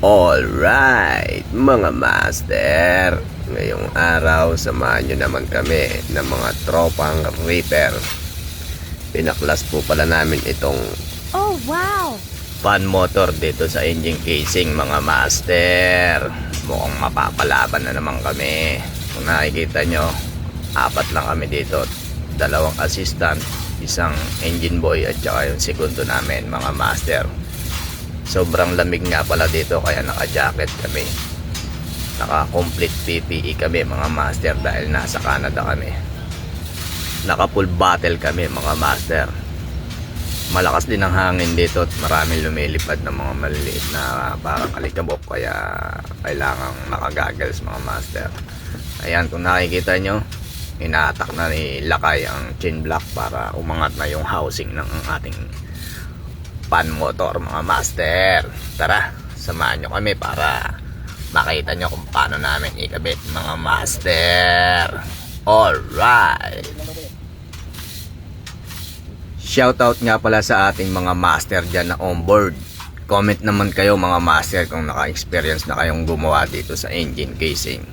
Alright, mga master. Ngayong araw, samahan nyo naman kami ng mga tropang Reaper. Pinaklas po pala namin itong Oh, wow! fan motor dito sa engine casing, mga master. Mukhang mapapalaban na naman kami. Kung nakikita nyo, 4 lang kami dito. 2 assistant, isang engine boy at saka yung segundo namin, mga master. Sobrang lamig nga pala dito kaya naka-jacket kami. Naka-complete PPE kami, mga master, dahil nasa Canada kami. Naka-full battle kami, mga master. Malakas din ang hangin dito at maraming lumilipad ng mga maliliit na parang alikabok, kaya kailangang naka-goggles, mga master. Ayan, kung nakikita nyo, inaatak na ni Lakay ang chain block para umangat na yung housing ng ating fan motor, mga master. Tara, samahan nyo kami para makita nyo kung paano namin ikabit, mga master. Alright, shoutout nga pala sa ating mga master dyan na onboard. Comment naman kayo, mga master, kung naka-experience na kayong gumawa dito sa engine casing.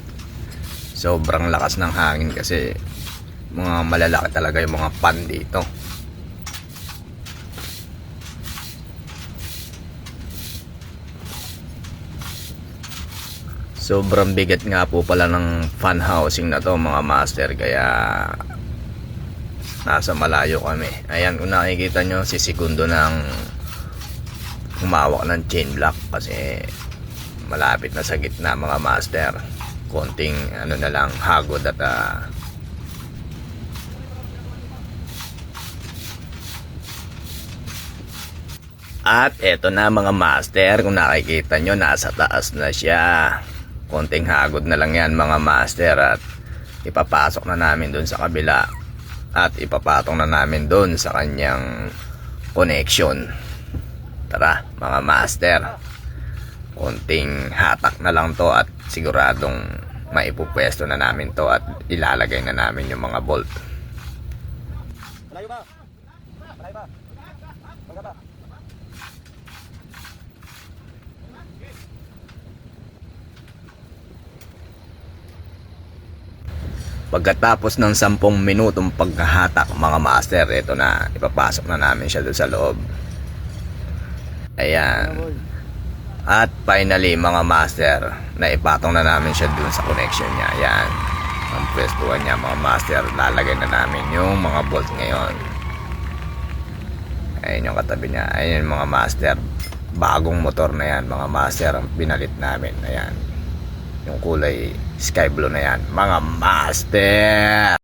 Sobrang lakas ng hangin kasi mga malalaki talaga yung mga fan dito. Sobrang bigat nga po pala ng fan housing na to, mga master, kaya nasa malayo kami. Ayan, kung nakikita nyo, si segundo ng humawak ng chain block kasi malapit na sa gitna, mga master. Konting ano na lang, hagod at eto na, mga master, kung nakikita nyo, nasa taas na siya. Konting hagod na lang yan, mga master, at ipapasok na namin dun sa kabila at ipapatong na namin dun sa kanyang connection. Tara, mga master, konting hatak na lang to at siguradong maipupwesto na namin to at ilalagay na namin yung mga bolt. Malayo ba? Malayo ba? Bangga ba? Pagkatapos ng 10 minutong pagkahatak, mga master, ito na, ipapasok na namin siya doon sa loob. Ayan. At finally, mga master, naipatong na namin siya doon sa connection niya. Ayan, ang pwestuhan niya, mga master. Lalagay na namin yung mga bolt ngayon. Ayan yung katabi niya. Ayan, mga master, bagong motor na yan, mga master, binalit namin. Ayan, yung kulay sky blue na yan, mga master.